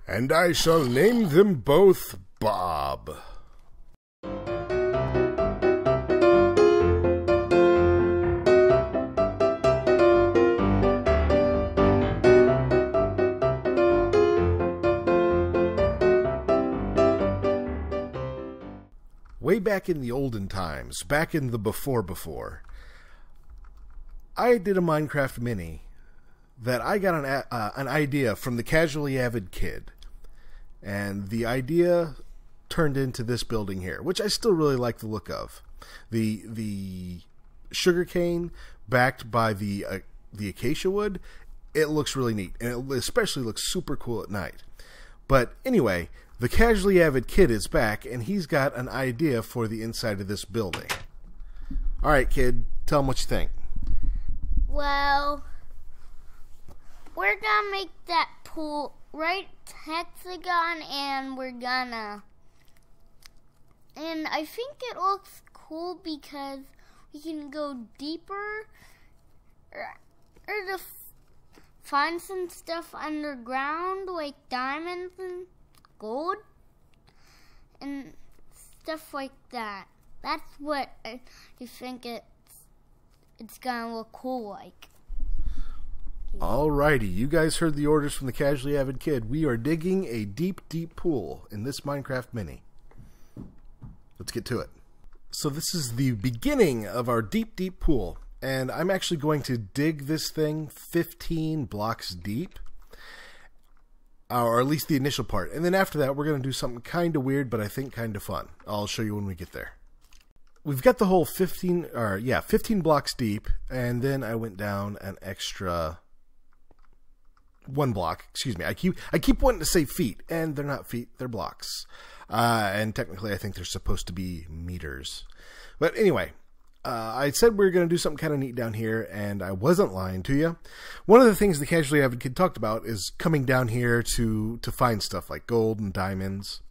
And I shall name them both Bob. Way back in the olden times, back in the before, I did a Minecraft mini that I got an idea from the Casually Avid Kid. And the idea turned into this building here, which I still really like the look of. The sugarcane backed by the acacia wood, it looks really neat. And it especially looks super cool at night. But anyway, the Casually Avid Kid is back, and he's got an idea for the inside of this building. Alright, kid, tell him what you think. Well, we're gonna make that pool right hexagon, and I think it looks cool because we can go deeper or to find some stuff underground like diamonds and gold and stuff like that. That's what I think it's gonna look cool like. Alrighty, you guys heard the orders from the Casually Avid Kid. We are digging a deep, deep pool in this Minecraft mini. Let's get to it. So this is the beginning of our deep, deep pool. And I'm actually going to dig this thing 15 blocks deep. Or at least the initial part. And then after that, we're going to do something kind of weird, but I think kind of fun. I'll show you when we get there. We've got the whole 15 blocks deep. And then I went down an extra 1 block. Excuse me. I keep wanting to say feet, and they're not feet. They're blocks. And technically, I think they're supposed to be meters. But anyway, I said we were going to do something kind of neat down here, and I wasn't lying to you. One of the things the Casually Avid Kid talked about is coming down here to find stuff like gold and diamonds.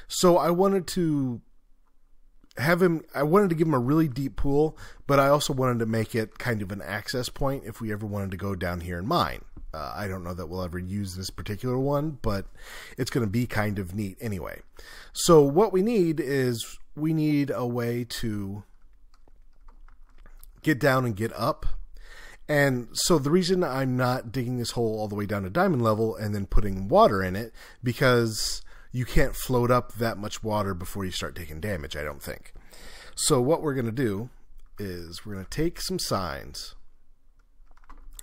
So I wanted to give him a really deep pool, but I also wanted to make it kind of an access point if we ever wanted to go down here and mine. I don't know that we'll ever use this particular one, but it's going to be kind of neat anyway. So what we need is a way to get down and get up. And so the reason I'm not digging this hole all the way down to diamond level and then putting water in it, because you can't float up that much water before you start taking damage, I don't think. So what we're going to do is we're going to take some signs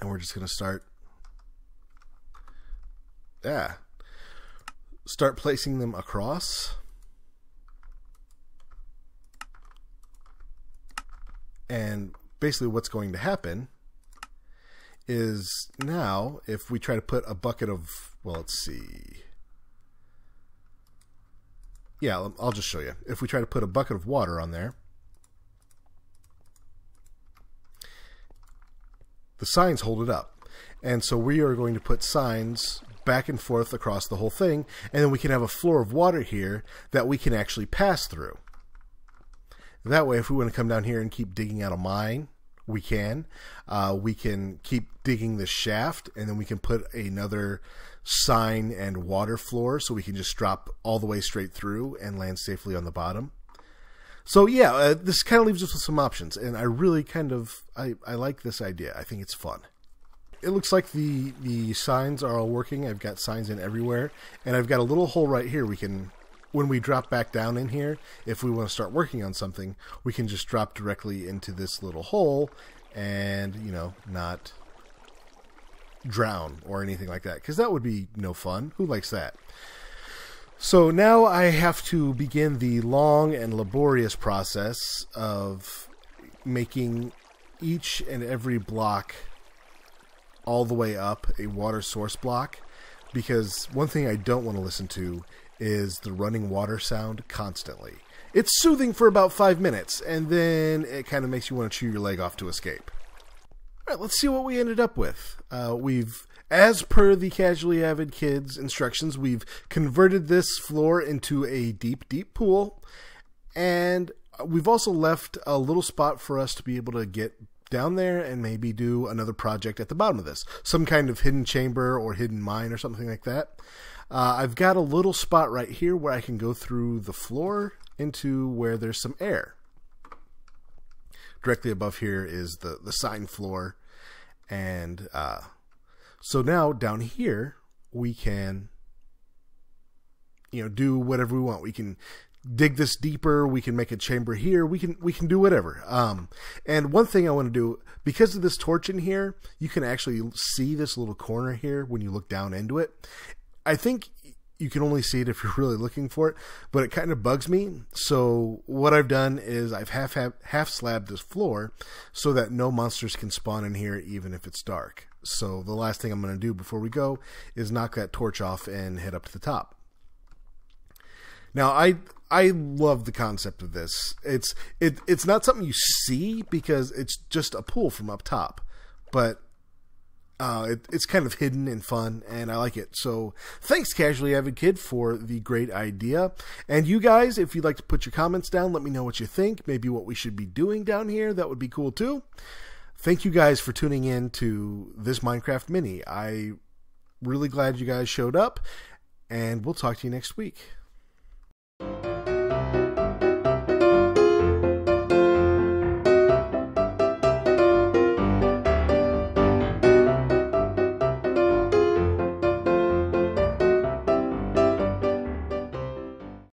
and we're just going to start placing them across. And basically what's going to happen is now if we try to put a bucket of, well, let's see. Yeah, I'll just show you. If we try to put a bucket of water on there, the signs hold it up. And so we are going to put signs back and forth across the whole thing, and then we can have a floor of water here that we can actually pass through. That way, if we want to come down here and keep digging out a mine, we can. We can keep digging this shaft, and then we can put another sign and water floor, so we can just drop all the way straight through and land safely on the bottom. So yeah, this kind of leaves us with some options, and I really I like this idea. I think it's fun. It looks like the signs are all working. I've got signs in everywhere, and I've got a little hole right here. We can, when we drop back down in here, if we want to start working on something, we can just drop directly into this little hole and, you know, not drown or anything like that, because that would be no fun. Who likes that? So now I have to begin the long and laborious process of making each and every block all the way up a water source block, because one thing I don't want to listen to is the running water sound constantly. It's soothing for about 5 minutes, and then it kind of makes you want to chew your leg off to escape. Alright, let's see what we ended up with. As per the Casually Avid Kid's instructions, we've converted this floor into a deep, deep pool, and we've also left a little spot for us to be able to get down there and maybe do another project at the bottom of this. Some kind of hidden chamber or hidden mine or something like that. I've got a little spot right here where I can go through the floor into where there's some air. Directly above here is the sign floor. And so now down here we can, you know, do whatever we want. We can dig this deeper. We can make a chamber here. We can do whatever. And one thing I want to do, because of this torch in here, you can actually see this little corner here when you look down into it. I think you can only see it if you're really looking for it, but it kind of bugs me. So what I've done is I've half slabbed this floor so that no monsters can spawn in here even if it's dark. So the last thing I'm going to do before we go is knock that torch off and head up to the top. Now I love the concept of this. It's not something you see because it's just a pool from up top, but it's kind of hidden and fun, and I like it. So thanks, Casually Avid Kid, for the great idea. And you guys, if you'd like to put your comments down, let me know what you think. Maybe what we should be doing down here. That would be cool too. Thank you guys for tuning in to this Minecraft Mini. I'm really glad you guys showed up, and we'll talk to you next week.